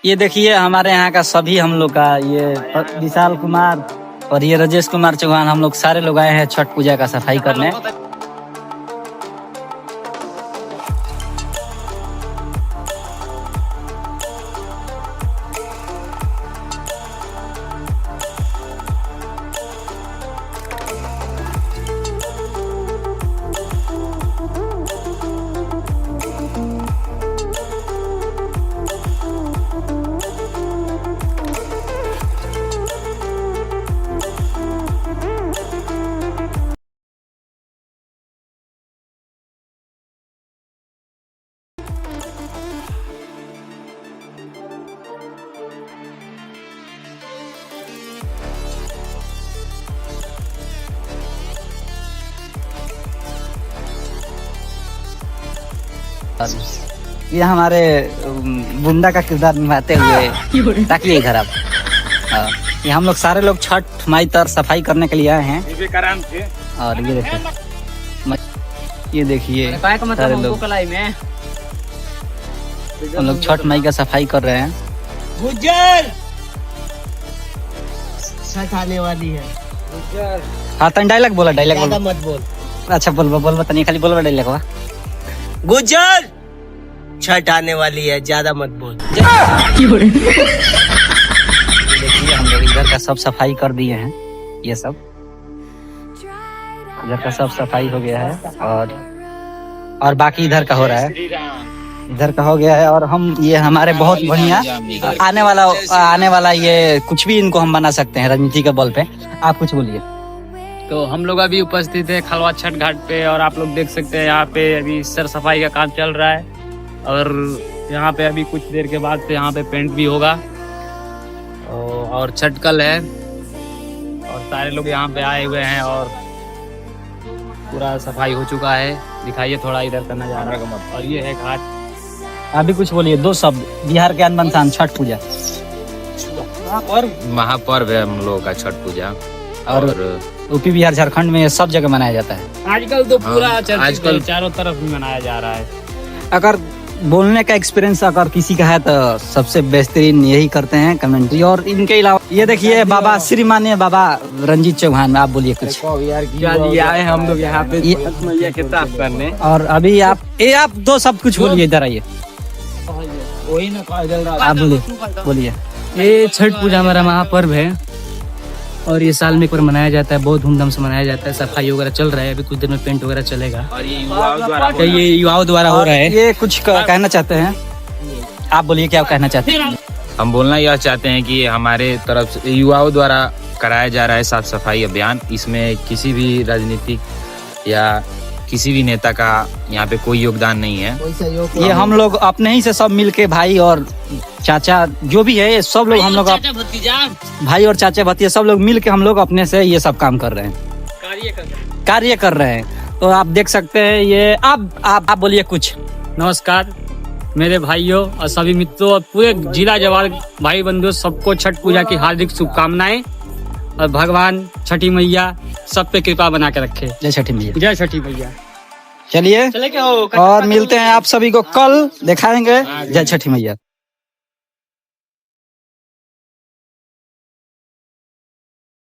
ये देखिए हमारे यहाँ का सभी हम लोग का ये विशाल कुमार और ये राजेश कुमार चौहान, हम लोग सारे लोग आए हैं छठ पूजा का सफाई करने। ये हमारे बुंदा का किरदार निभाते हुए ताकि इधर आप ये हम लोग सारे लोग छठ माई तर सफाई करने के लिए आए हैं। और ये देखिए सारे लोग हम लोग छठ माई का सफाई कर रहे हैं। छठ आने वाली है। हाँ तन डायलॉग बोला, डायलॉग बोला मत बोल। अच्छा बोल बताइए, खाली बोल डायलॉग हुआ। गुजर छठ आने वाली है, ज्यादा मत बोल। देखिए हम लोग इधर का सब सफाई कर दिए हैं। ये सब इधर का सब सफाई हो गया है और बाकी इधर का हो रहा है। इधर का हो गया है और हम ये हमारे बहुत बढ़िया आने वाला ये कुछ भी इनको हम बना सकते हैं राजनीति के बल पे। आप कुछ बोलिए। तो हम लोग अभी उपस्थित है खलवा छठ घाट पे और आप लोग देख सकते हैं यहाँ पे अभी सर सफाई का काम चल रहा है और यहाँ पे अभी कुछ देर के बाद से यहाँ पे पेंट भी होगा और छठ कल है और सारे लोग यहाँ पे आए हुए हैं और पूरा सफाई हो चुका है। दिखाइए थोड़ा इधर का नजारा और ये है घाट। अभी कुछ बोलिए, दो शब्द। बिहार के अनबन शान छठ पूजा महापर्व है हम लोगों का छठ पूजा और यूपी बिहार झारखंड में सब जगह मनाया जाता है। आजकल तो पूरा आजकल चारों तरफ भी मनाया जा रहा है। अगर बोलने का एक्सपीरियंस अगर किसी का है तो सबसे बेहतरीन यही करते हैं कमेंट्री। और इनके अलावा ये देखिए बाबा श्रीमान्य बाबा रंजीत चौहान, आप बोलिए कुछ। आए हम लोग यहाँ पे के साफ करने और अभी आप दो सब कुछ बोलिए, इधर आइए। आप बोलिए। ये छठ पूजा हमारा महापर्व है और ये साल में एक बार मनाया जाता है, बहुत धूमधाम से मनाया जाता है। सफाई वगैरह चल रहा है, अभी कुछ देर में पेंट वगैरह चलेगा और ये युवाओं द्वारा हो रहा है। ये कुछ कहना चाहते हैं, आप बोलिए क्या कहना चाहते हैं। हम बोलना यह चाहते हैं कि हमारे तरफ से युवाओं द्वारा कराया जा रहा है साफ सफाई अभियान। इसमें किसी भी राजनीतिक या किसी भी नेता का यहाँ पे कोई योगदान नहीं है। ये हम लोग अपने ही से सब मिलके भाई और चाचा जो भी है ये सब लोग हम लोग भाई और चाचा भतीजा सब लोग मिल के हम लोग अपने से ये सब काम कर रहे हैं, कार्य कर रहे हैं। तो आप देख सकते हैं ये आप बोलिए कुछ। नमस्कार मेरे भाइयों और सभी मित्रों और पूरे जिला जवार भाई बंधुओं, सबको छठ पूजा की हार्दिक शुभकामनाएं और भगवान छठी मैया सब पे कृपा बना के रखे। जय छठी मैया। जय छठी मैया। चलिए और मिलते हैं आप सभी को कल, दिखाएंगे। जय छठी मैया।